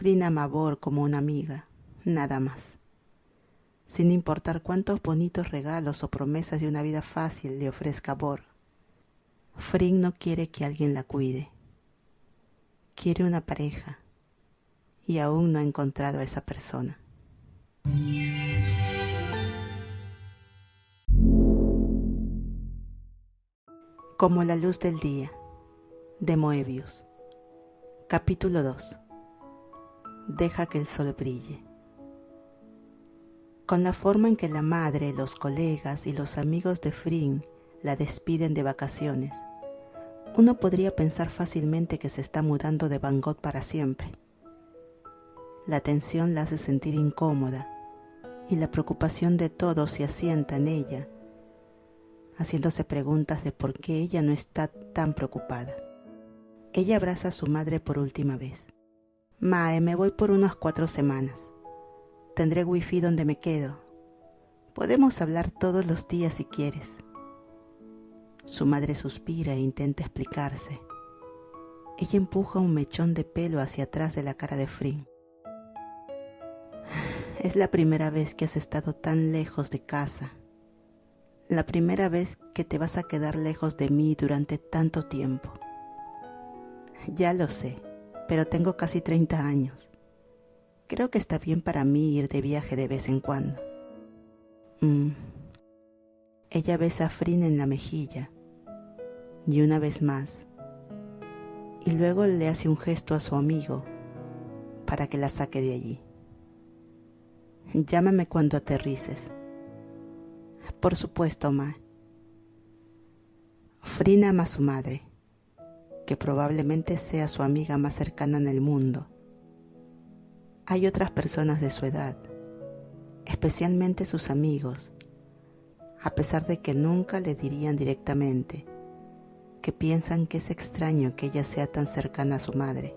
Frin ama a Bor como una amiga, nada más. Sin importar cuántos bonitos regalos o promesas de una vida fácil le ofrezca Bor, Frin no quiere que alguien la cuide. Quiere una pareja y aún no ha encontrado a esa persona. Como la luz del día, de Moebius. Capítulo 2. Deja que el sol brille. Con la forma en que la madre, los colegas y los amigos de Frin la despiden de vacaciones, uno podría pensar fácilmente que se está mudando de Bangkok para siempre. La tensión la hace sentir incómoda y la preocupación de todos se asienta en ella, haciéndose preguntas de por qué ella no está tan preocupada. Ella abraza a su madre por última vez. Mae, me voy por unas 4 semanas. Tendré wifi donde me quedo. Podemos hablar todos los días si quieres. Su madre suspira e intenta explicarse. Ella empuja un mechón de pelo hacia atrás de la cara de Frin. Es la primera vez que has estado tan lejos de casa. La primera vez que te vas a quedar lejos de mí durante tanto tiempo. Ya lo sé, pero tengo casi 30 años. Creo que está bien para mí ir de viaje de vez en cuando. Ella besa a Frin en la mejilla, y una vez más, y luego le hace un gesto a su amigo para que la saque de allí. Llámame cuando aterrices. Por supuesto, Ma. Frin ama a su madre, que probablemente sea su amiga más cercana en el mundo. Hay otras personas de su edad, especialmente sus amigos, a pesar de que nunca le dirían directamente, que piensan que es extraño que ella sea tan cercana a su madre,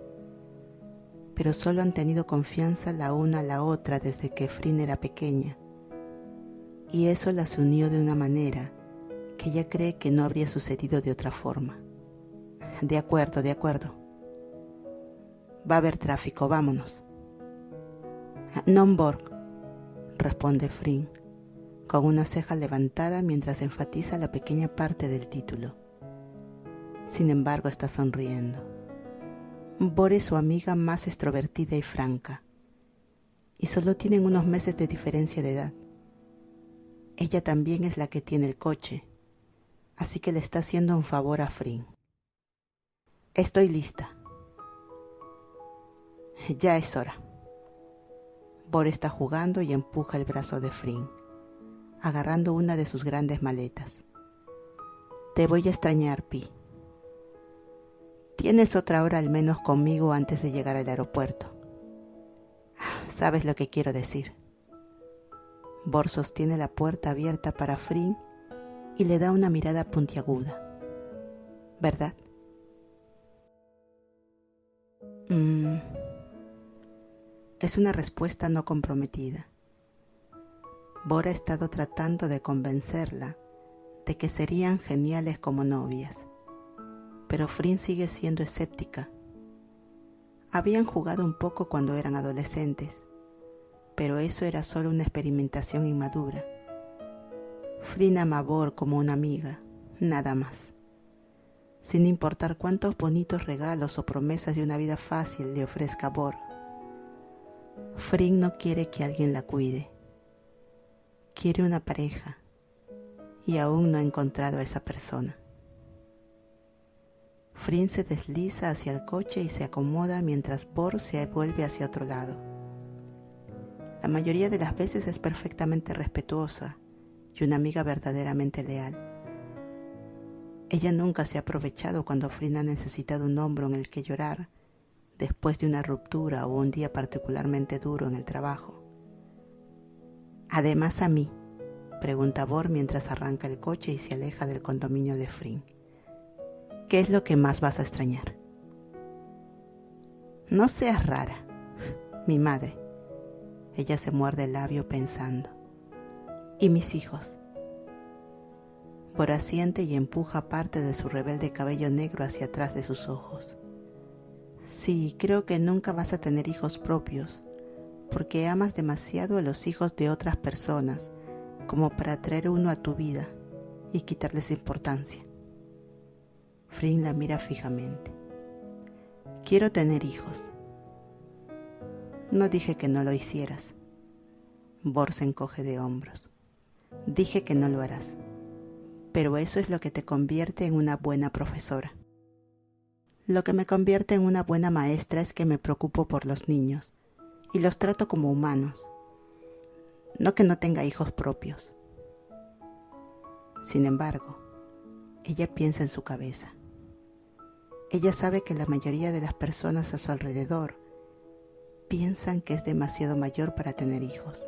pero solo han tenido confianza la una a la otra desde que Frin era pequeña, y eso las unió de una manera que ella cree que no habría sucedido de otra forma. De acuerdo. Va a haber tráfico, vámonos. Non Borg, responde Frin, con una ceja levantada mientras enfatiza la pequeña parte del título. Sin embargo, está sonriendo. Bor es su amiga más extrovertida y franca, y solo tienen unos meses de diferencia de edad. Ella también es la que tiene el coche, así que le está haciendo un favor a Frin. Estoy lista. Ya es hora. Bor está jugando y empuja el brazo de Frin, agarrando una de sus grandes maletas. Te voy a extrañar, Pi. Tienes otra hora al menos conmigo antes de llegar al aeropuerto. Sabes lo que quiero decir. Bor sostiene la puerta abierta para Frin y le da una mirada puntiaguda. ¿Verdad? Es una respuesta no comprometida. Bor ha estado tratando de convencerla de que serían geniales como novias, pero Frin sigue siendo escéptica. Habían jugado un poco cuando eran adolescentes, pero eso era solo una experimentación inmadura. Frin ama a Bor como una amiga, nada más. Sin importar cuántos bonitos regalos o promesas de una vida fácil le ofrezca Bor, Frin no quiere que alguien la cuide. Quiere una pareja y aún no ha encontrado a esa persona. Frin se desliza hacia el coche y se acomoda mientras Bor se vuelve hacia otro lado. La mayoría de las veces es perfectamente respetuosa y una amiga verdaderamente leal. Ella nunca se ha aprovechado cuando Frin ha necesitado un hombro en el que llorar después de una ruptura o un día particularmente duro en el trabajo. Además a mí, pregunta Bor mientras arranca el coche y se aleja del condominio de Frin. ¿Qué es lo que más vas a extrañar? No seas rara. Mi madre. Ella se muerde el labio pensando. ¿Y mis hijos? Bor asiente y empuja parte de su rebelde cabello negro hacia atrás de sus ojos. Sí, creo que nunca vas a tener hijos propios, porque amas demasiado a los hijos de otras personas como para traer uno a tu vida y quitarles importancia. Fring la mira fijamente. Quiero tener hijos. No dije que no lo hicieras. Bor se encoge de hombros. Dije que no lo harás, pero eso es lo que te convierte en una buena profesora. Lo que me convierte en una buena maestra es que me preocupo por los niños y los trato como humanos, no que no tenga hijos propios. Sin embargo, ella piensa en su cabeza. Ella sabe que la mayoría de las personas a su alrededor piensan que es demasiado mayor para tener hijos,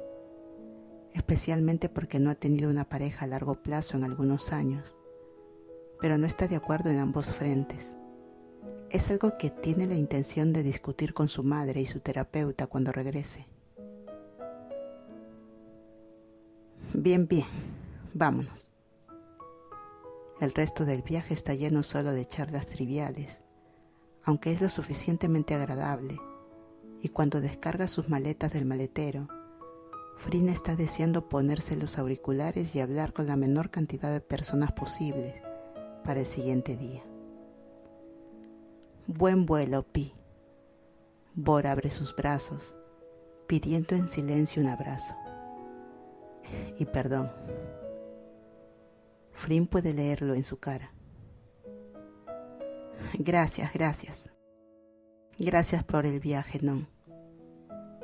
especialmente porque no ha tenido una pareja a largo plazo en algunos años, pero no está de acuerdo en ambos frentes. Es algo que tiene la intención de discutir con su madre y su terapeuta cuando regrese. Bien, vámonos. El resto del viaje está lleno solo de charlas triviales, aunque es lo suficientemente agradable, y cuando descarga sus maletas del maletero, Fring está deseando ponerse los auriculares y hablar con la menor cantidad de personas posibles para el siguiente día. Buen vuelo, Pi. Bor abre sus brazos, pidiendo en silencio un abrazo. Y perdón. Fring puede leerlo en su cara. Gracias. Gracias por el viaje, Non.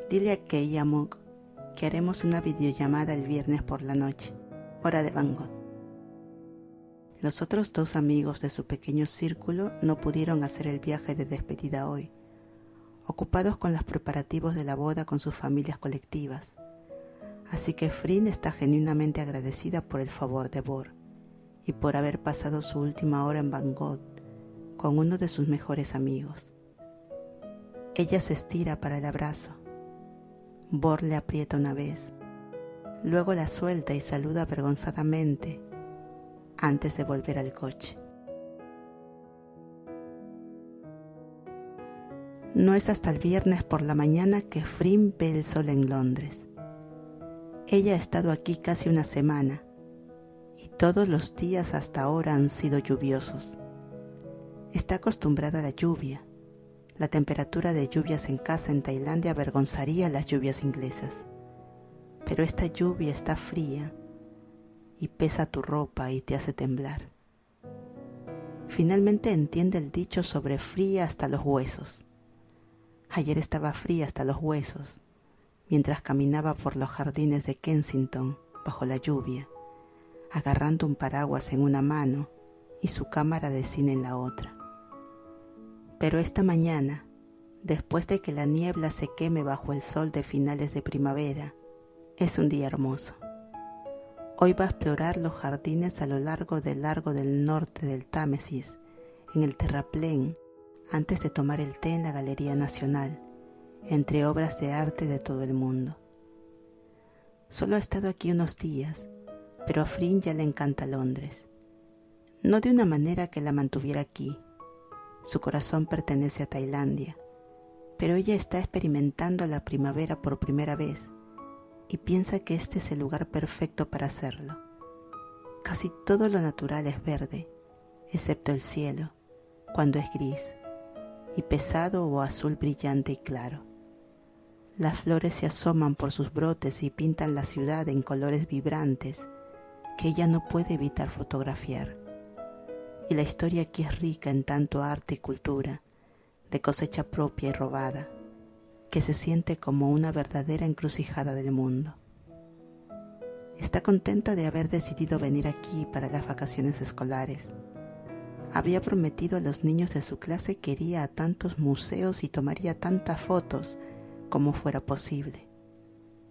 Dile a Kei y a Mook que haremos una videollamada el viernes por la noche, hora de Bangkok. Los otros dos amigos de su pequeño círculo no pudieron hacer el viaje de despedida hoy, ocupados con los preparativos de la boda con sus familias colectivas. Así que Fring está genuinamente agradecida por el favor de Bor y por haber pasado su última hora en Bangkok con uno de sus mejores amigos. Ella se estira para el abrazo. Bor le aprieta una vez, luego la suelta y saluda avergonzadamente antes de volver al coche. No es hasta el viernes por la mañana que Fring ve el sol en Londres. Ella ha estado aquí casi una semana y todos los días hasta ahora han sido lluviosos. Está acostumbrada a la lluvia. La temperatura de lluvias en casa en Tailandia avergonzaría las lluvias inglesas. Pero esta lluvia está fría y pesa tu ropa y te hace temblar. Finalmente entiende el dicho sobre fría hasta los huesos. Ayer estaba fría hasta los huesos, mientras caminaba por los jardines de Kensington bajo la lluvia, agarrando un paraguas en una mano y su cámara de cine en la otra. Pero esta mañana, después de que la niebla se queme bajo el sol de finales de primavera, es un día hermoso. Hoy va a explorar los jardines a lo largo del norte del Támesis, en el terraplén, antes de tomar el té en la Galería Nacional, entre obras de arte de todo el mundo. Solo ha estado aquí unos días, pero a Fring ya le encanta Londres. No de una manera que la mantuviera aquí. Su corazón pertenece a Tailandia, pero ella está experimentando la primavera por primera vez y piensa que este es el lugar perfecto para hacerlo. Casi todo lo natural es verde, excepto el cielo, cuando es gris, y pesado o azul brillante y claro. Las flores se asoman por sus brotes y pintan la ciudad en colores vibrantes que ella no puede evitar fotografiar. Y la historia aquí es rica en tanto arte y cultura, de cosecha propia y robada, que se siente como una verdadera encrucijada del mundo. Está contenta de haber decidido venir aquí para las vacaciones escolares. Había prometido a los niños de su clase que iría a tantos museos y tomaría tantas fotos como fuera posible,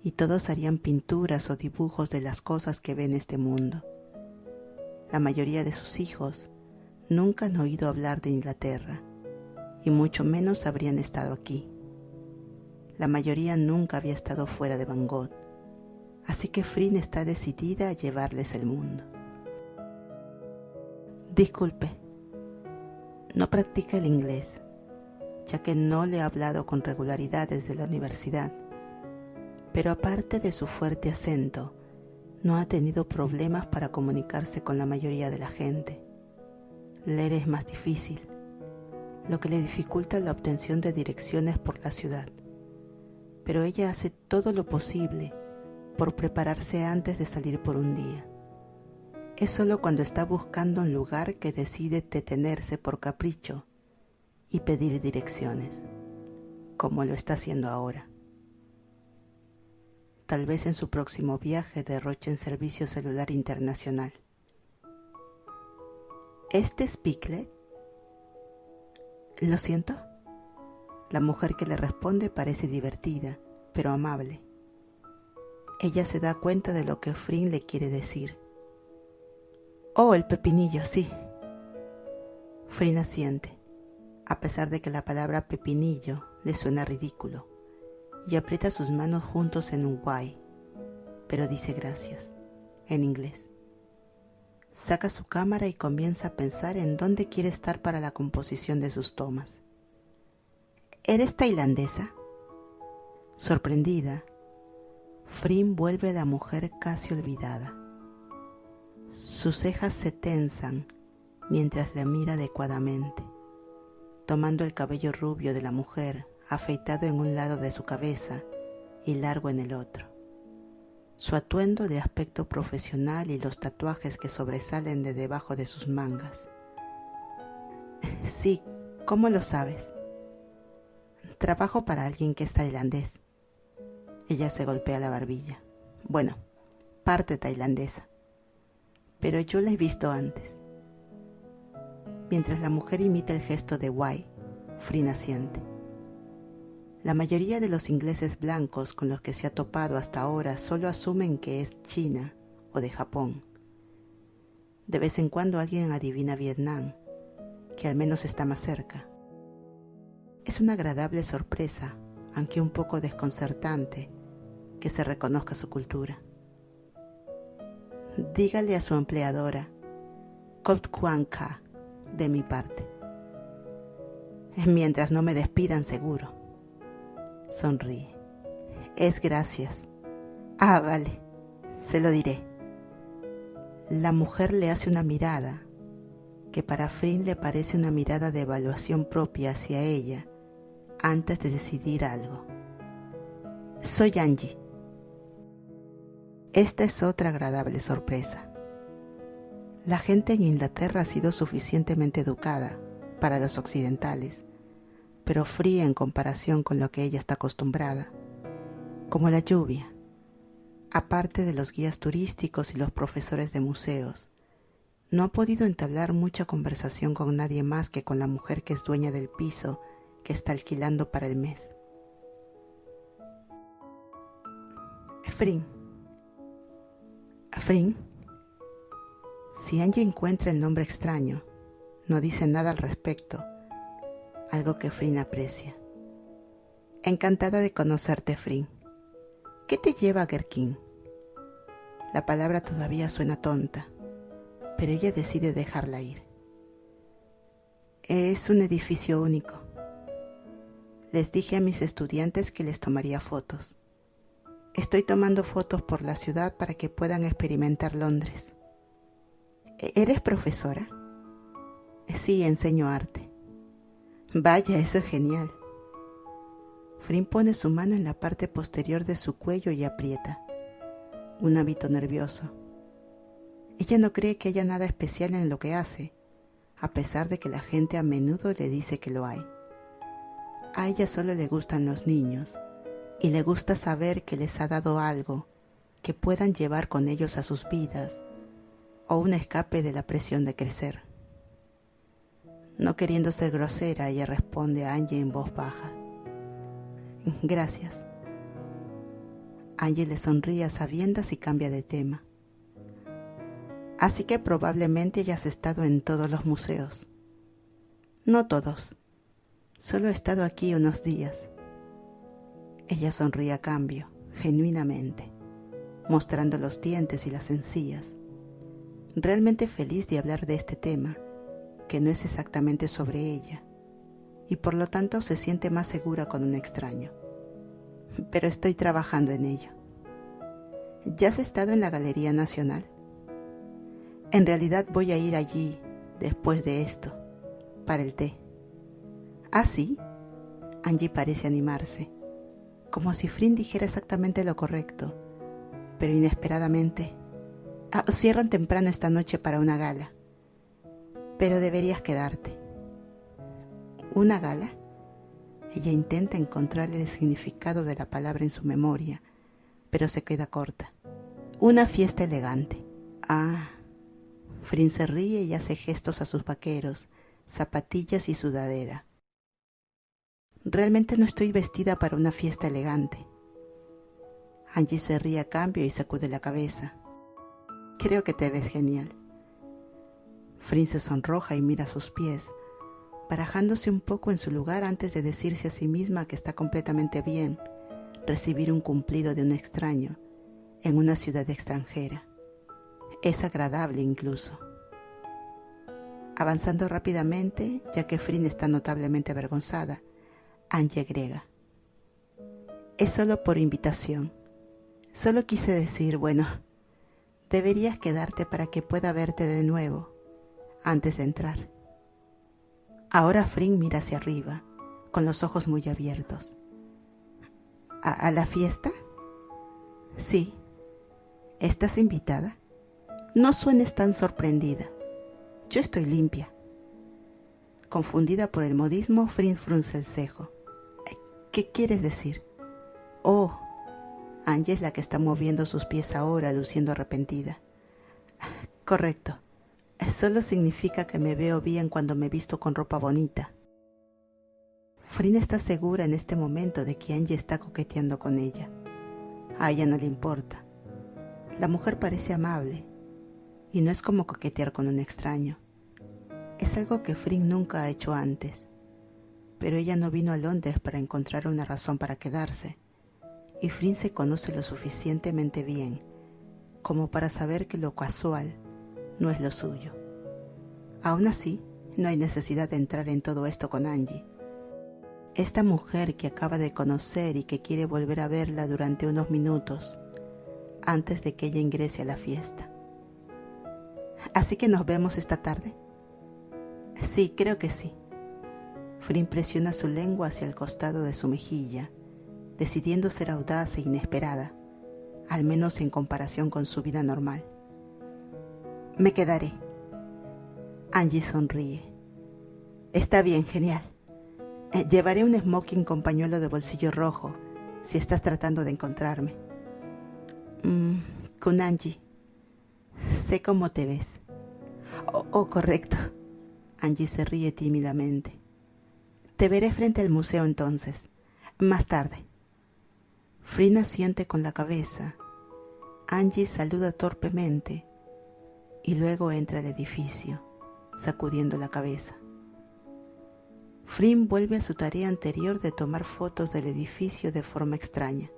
y todos harían pinturas o dibujos de las cosas que ven en este mundo. La mayoría de sus hijos nunca han oído hablar de Inglaterra, y mucho menos habrían estado aquí. La mayoría nunca había estado fuera de Bangkok, así que Fring está decidida a llevarles el mundo. Disculpe, no practica el inglés, ya que no le ha hablado con regularidad desde la universidad. Pero aparte de su fuerte acento, no ha tenido problemas para comunicarse con la mayoría de la gente. Leer es más difícil, lo que le dificulta la obtención de direcciones por la ciudad. Pero ella hace todo lo posible por prepararse antes de salir por un día. Es solo cuando está buscando un lugar que decide detenerse por capricho y pedir direcciones, como lo está haciendo ahora. Tal vez en su próximo viaje derroche en servicio celular internacional. ¿Este es Piclet? Lo siento. La mujer que le responde parece divertida, pero amable. Ella se da cuenta de lo que Fring le quiere decir. Oh, el pepinillo, sí. Fring asiente, a pesar de que la palabra pepinillo le suena ridículo, y aprieta sus manos juntos en un Y, pero dice gracias, en inglés. Saca su cámara y comienza a pensar en dónde quiere estar para la composición de sus tomas. ¿Eres tailandesa? Sorprendida, Fring vuelve a la mujer casi olvidada. Sus cejas se tensan mientras la mira adecuadamente, tomando el cabello rubio de la mujer, afeitado en un lado de su cabeza y largo en el otro. Su atuendo de aspecto profesional y los tatuajes que sobresalen de debajo de sus mangas. Sí, ¿cómo lo sabes? Trabajo para alguien que es tailandés. Ella se golpea la barbilla. Bueno, parte tailandesa. Pero yo la he visto antes. Mientras la mujer imita el gesto de Y, Fring asiente. La mayoría de los ingleses blancos con los que se ha topado hasta ahora solo asumen que es China o de Japón. De vez en cuando alguien adivina Vietnam, que al menos está más cerca. Es una agradable sorpresa, aunque un poco desconcertante, que se reconozca su cultura. Dígale a su empleadora, Kot Kwan Ka, de mi parte. Mientras no me despidan, seguro. Sonríe. Es gracias. Ah, vale, se lo diré. La mujer le hace una mirada, que para Fring le parece una mirada de evaluación propia hacia ella, antes de decidir algo. Soy Angie. Esta es otra agradable sorpresa. La gente en Inglaterra ha sido suficientemente educada para los occidentales, pero fría en comparación con lo que ella está acostumbrada, como la lluvia. Aparte de los guías turísticos y los profesores de museos, no ha podido entablar mucha conversación con nadie más que con la mujer que es dueña del piso que está alquilando para el mes. Fring. Si Angie encuentra el nombre extraño, no dice nada al respecto, algo que Fring aprecia. Encantada de conocerte, Fring. ¿Qué te lleva a Gherkin? La palabra todavía suena tonta, pero ella decide dejarla ir. Es un edificio único. Les dije a mis estudiantes que les tomaría fotos. Estoy tomando fotos por la ciudad para que puedan experimentar Londres. ¿Eres profesora? Sí, enseño arte. Vaya, eso es genial. Fring pone su mano en la parte posterior de su cuello y aprieta. Un hábito nervioso. Ella no cree que haya nada especial en lo que hace, a pesar de que la gente a menudo le dice que lo hay. A ella solo le gustan los niños, y le gusta saber que les ha dado algo que puedan llevar con ellos a sus vidas, o un escape de la presión de crecer. No queriendo ser grosera, ella responde a Angie en voz baja. Gracias. Angie le sonríe a sabiendas y cambia de tema. Así que probablemente hayas estado en todos los museos. No todos. Solo he estado aquí unos días. Ella sonríe a cambio, genuinamente, mostrando los dientes y las encías, realmente feliz de hablar de este tema, que no es exactamente sobre ella, y por lo tanto se siente más segura con un extraño. Pero estoy trabajando en ello. ¿Ya has estado en la Galería Nacional? En realidad voy a ir allí después de esto, para el té. ¿Ah, sí? Angie parece animarse, como si Flynn dijera exactamente lo correcto, pero inesperadamente. Cierran temprano esta noche para una gala, pero deberías quedarte. ¿Una gala? Ella intenta encontrar el significado de la palabra en su memoria, pero se queda corta. Una fiesta elegante. Flynn se ríe y hace gestos a sus vaqueros, zapatillas y sudadera. Realmente no estoy vestida para una fiesta elegante. Angie se ríe a cambio y sacude la cabeza. Creo que te ves genial. Flynn se sonroja y mira sus pies, barajándose un poco en su lugar antes de decirse a sí misma que está completamente bien recibir un cumplido de un extraño en una ciudad extranjera. Es agradable incluso. Avanzando rápidamente, ya que Flynn está notablemente avergonzada, Angie agrega: es solo por invitación. Solo quise decir, deberías quedarte para que pueda verte de nuevo antes de entrar. Ahora Flynn mira hacia arriba, con los ojos muy abiertos. ¿A la fiesta? Sí. ¿Estás invitada? No suenes tan sorprendida. Yo estoy limpia. Confundida por el modismo, Flynn frunce el cejo. ¿Qué quieres decir? Oh, Angie es la que está moviendo sus pies ahora, luciendo arrepentida. Correcto. Solo significa que me veo bien cuando me visto con ropa bonita. Flynn está segura en este momento de que Angie está coqueteando con ella. A ella no le importa. La mujer parece amable, y no es como coquetear con un extraño. Es algo que Flynn nunca ha hecho antes, pero ella no vino a Londres para encontrar una razón para quedarse, y Flynn se conoce lo suficientemente bien como para saber que lo casual no es lo suyo. Aún así, no hay necesidad de entrar en todo esto con Angie. Esta mujer que acaba de conocer y que quiere volver a verla durante unos minutos antes de que ella ingrese a la fiesta. ¿Así que nos vemos esta tarde? Sí, creo que sí. Flynn presiona su lengua hacia el costado de su mejilla, decidiendo ser audaz e inesperada, al menos en comparación con su vida normal. Me quedaré. Angie sonríe. Está bien, genial. Llevaré un smoking con pañuelo de bolsillo rojo, si estás tratando de encontrarme. Con Angie. Sé cómo te ves. Correcto. Angie se ríe tímidamente. Te veré frente al museo entonces, más tarde. Flynn asiente con la cabeza. Angie saluda torpemente y luego entra al edificio, sacudiendo la cabeza. Flynn vuelve a su tarea anterior de tomar fotos del edificio de forma extraña.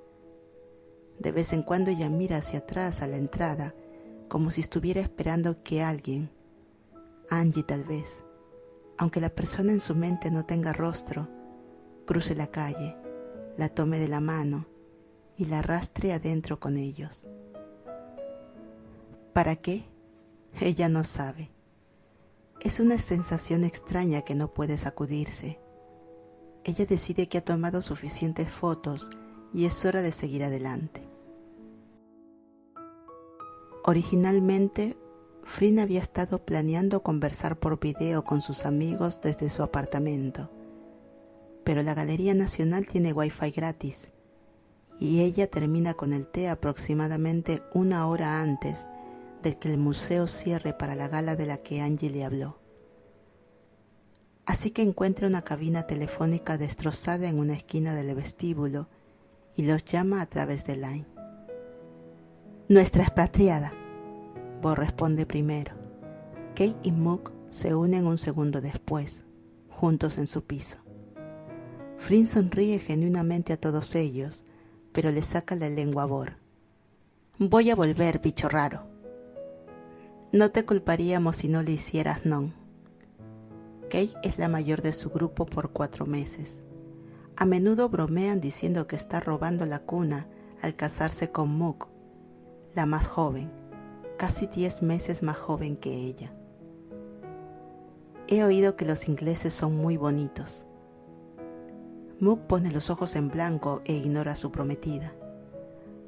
De vez en cuando ella mira hacia atrás a la entrada, como si estuviera esperando que alguien, Angie tal vez, aunque la persona en su mente no tenga rostro, cruce la calle, la tome de la mano y la arrastre adentro con ellos. ¿Para qué? Ella no sabe. Es una sensación extraña que no puede sacudirse. Ella decide que ha tomado suficientes fotos y es hora de seguir adelante. Originalmente, Flynn había estado planeando conversar por video con sus amigos desde su apartamento, pero la Galería Nacional tiene Wi-Fi gratis y ella termina con el té aproximadamente una hora antes de que el museo cierre para la gala de la que Angie le habló. Así que encuentra una cabina telefónica destrozada en una esquina del vestíbulo y los llama a través de Line. Nuestra expatriada, Bo responde primero. Kate y Mook se unen un segundo después, juntos en su piso. Flynn sonríe genuinamente a todos ellos, pero le saca la lengua a Bor. Voy a volver, bicho raro. No te culparíamos si no lo hicieras, non. Kate es la mayor de su grupo por 4 meses. A menudo bromean diciendo que está robando la cuna al casarse con Mook, la más joven, casi 10 meses más joven que ella. He oído que los ingleses son muy bonitos. Mook pone los ojos en blanco e ignora a su prometida.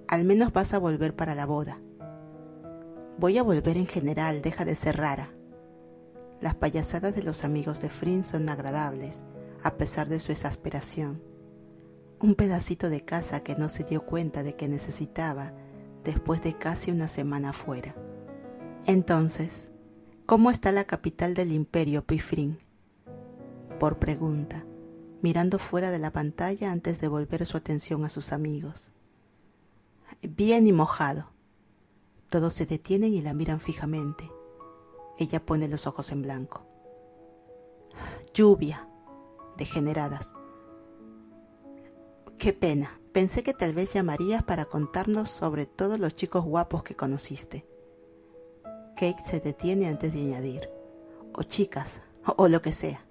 Al menos vas a volver para la boda. Voy a volver en general, deja de ser rara. Las payasadas de los amigos de Flynn son agradables, a pesar de su exasperación. Un pedacito de casa que no se dio cuenta de que necesitaba después de casi una semana fuera. Entonces, ¿cómo está la capital del imperio, Pifrin? Por pregunta, mirando fuera de la pantalla antes de volver su atención a sus amigos. Bien y mojado. Todos se detienen y la miran fijamente. Ella pone los ojos en blanco. Lluvia. Degeneradas. Qué pena. Pensé que tal vez llamarías para contarnos sobre todos los chicos guapos que conociste. Kate se detiene antes de añadir. O chicas, o lo que sea.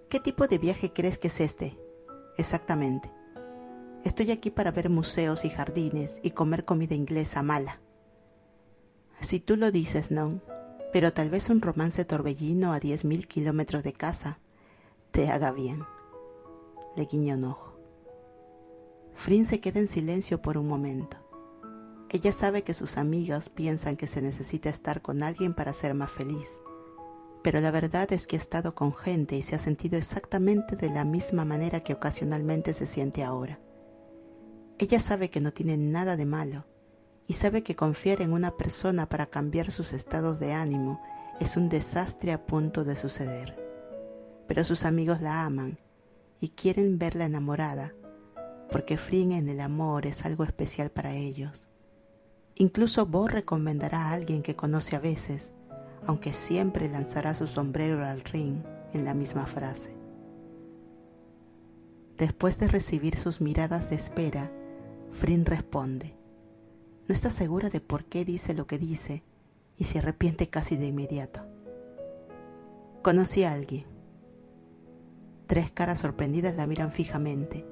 ¿Qué tipo de viaje crees que es este? Exactamente. Estoy aquí para ver museos y jardines y comer comida inglesa mala. Si tú lo dices, no, pero tal vez un romance torbellino a 10.000 kilómetros de casa te haga bien. Le guiña un ojo. Flynn se queda en silencio por un momento. Ella sabe que sus amigas piensan que se necesita estar con alguien para ser más feliz, pero la verdad es que ha estado con gente y se ha sentido exactamente de la misma manera que ocasionalmente se siente ahora. Ella sabe que no tiene nada de malo y sabe que confiar en una persona para cambiar sus estados de ánimo es un desastre a punto de suceder. Pero sus amigos la aman y quieren verla enamorada, porque Flynn en el amor es algo especial para ellos. Incluso Bo recomendará a alguien que conoce a veces, aunque siempre lanzará su sombrero al ring en la misma frase. Después de recibir sus miradas de espera, Flynn responde. No está segura de por qué dice lo que dice y se arrepiente casi de inmediato. Conocí a alguien. 3 caras sorprendidas la miran fijamente,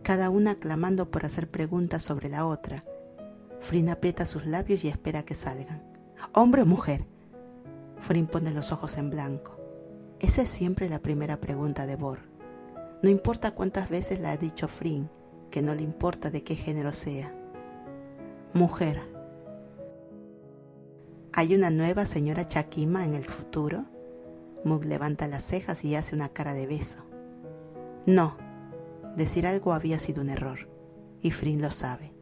cada una clamando por hacer preguntas sobre la otra. Flynn aprieta sus labios y espera que salgan. ¿Hombre o mujer? Flynn pone los ojos en blanco. Esa es siempre la primera pregunta de Bor. No importa cuántas veces la ha dicho Flynn, que no le importa de qué género sea. Mujer. ¿Hay una nueva señora Chakima en el futuro? Mook levanta las cejas y hace una cara de beso. No, decir algo había sido un error, y Flynn lo sabe.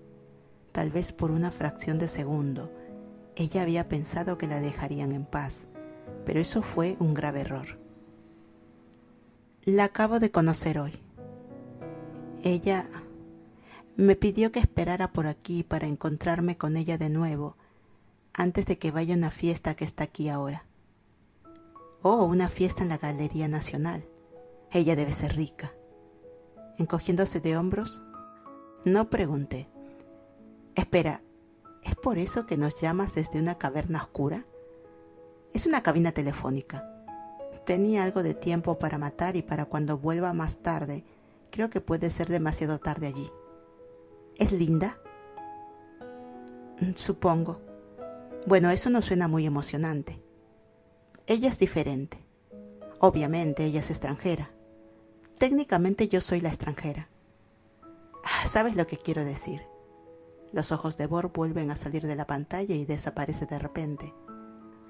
Tal vez por una fracción de segundo, ella había pensado que la dejarían en paz, pero eso fue un grave error. La acabo de conocer hoy. Ella me pidió que esperara por aquí para encontrarme con ella de nuevo, antes de que vaya a una fiesta que está aquí ahora. Oh, una fiesta en la Galería Nacional. Ella debe ser rica. Encogiéndose de hombros, no pregunté. Espera, ¿es por eso que nos llamas desde una caverna oscura? Es una cabina telefónica. Tenía algo de tiempo para matar y para cuando vuelva más tarde, creo que puede ser demasiado tarde allí. ¿Es linda? Supongo. Bueno, eso no suena muy emocionante. Ella es diferente. Obviamente, ella es extranjera. Técnicamente yo soy la extranjera. ¿Sabes lo que quiero decir? Los ojos de Bor vuelven a salir de la pantalla y desaparece de repente.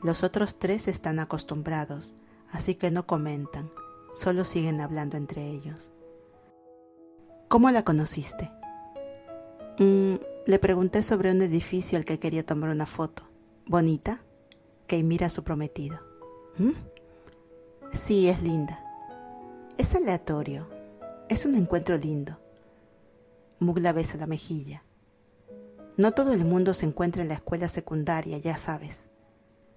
Los otros 3 están acostumbrados, así que no comentan, solo siguen hablando entre ellos. ¿Cómo la conociste? Le pregunté sobre un edificio al que quería tomar una foto. ¿Bonita? Kay mira a su prometido. Sí, es linda. Es aleatorio. Es un encuentro lindo. Mook la besa la mejilla. No todo el mundo se encuentra en la escuela secundaria, ya sabes.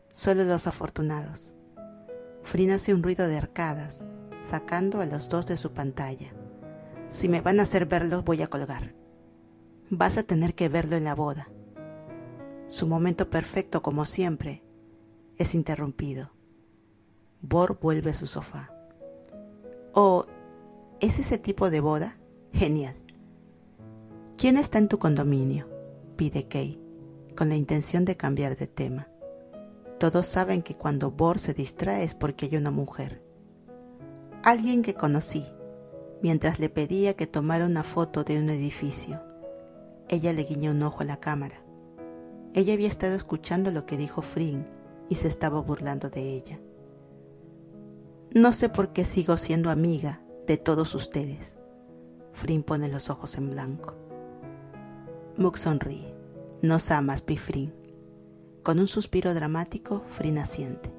Solo los afortunados. Flynn hace un ruido de arcadas, sacando a los 2 de su pantalla. Si me van a hacer verlos, voy a colgar. Vas a tener que verlo en la boda. Su momento perfecto, como siempre, es interrumpido. Bor vuelve a su sofá. Oh, ¿es ese tipo de boda? Genial. ¿Quién está en tu condominio?, pide Kay, con la intención de cambiar de tema. Todos saben que cuando Bor se distrae es porque hay una mujer. Alguien que conocí, mientras le pedía que tomara una foto de un edificio. Ella le guiñó un ojo a la cámara. Ella había estado escuchando lo que dijo Fring y se estaba burlando de ella. No sé por qué sigo siendo amiga de todos ustedes. Fring pone los ojos en blanco. Mook sonríe. Nos amas, Fring. Con un suspiro dramático, Fring asiente.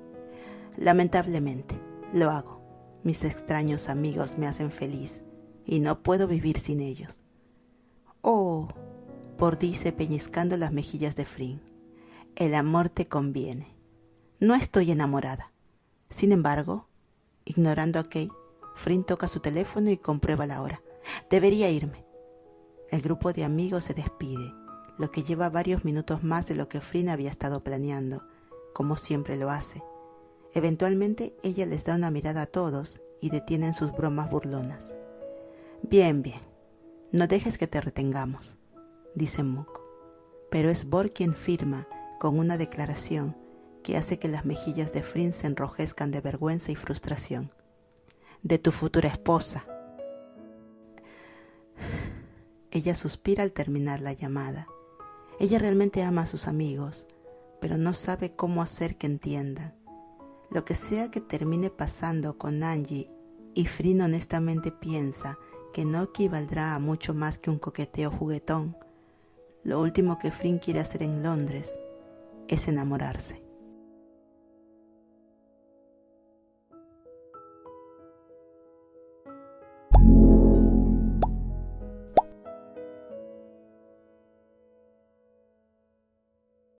Lamentablemente, lo hago. Mis extraños amigos me hacen feliz y no puedo vivir sin ellos. Oh, Bor dice pellizcando las mejillas de Fring. El amor te conviene. No estoy enamorada. Sin embargo, ignorando a Kay, Fring toca su teléfono y comprueba la hora. Debería irme. El grupo de amigos se despide, lo que lleva varios minutos más de lo que Fring había estado planeando, como siempre lo hace. Eventualmente ella les da una mirada a todos y detienen sus bromas burlonas. Bien, no dejes que te retengamos, dice Mook, pero es Bor quien firma con una declaración que hace que las mejillas de Fring se enrojezcan de vergüenza y frustración. De tu futura esposa. Ella suspira al terminar la llamada. Ella realmente ama a sus amigos, pero no sabe cómo hacer que entiendan. Lo que sea que termine pasando con Angie, y Fring honestamente piensa que no equivaldrá a mucho más que un coqueteo juguetón. Lo último que Fring quiere hacer en Londres es enamorarse.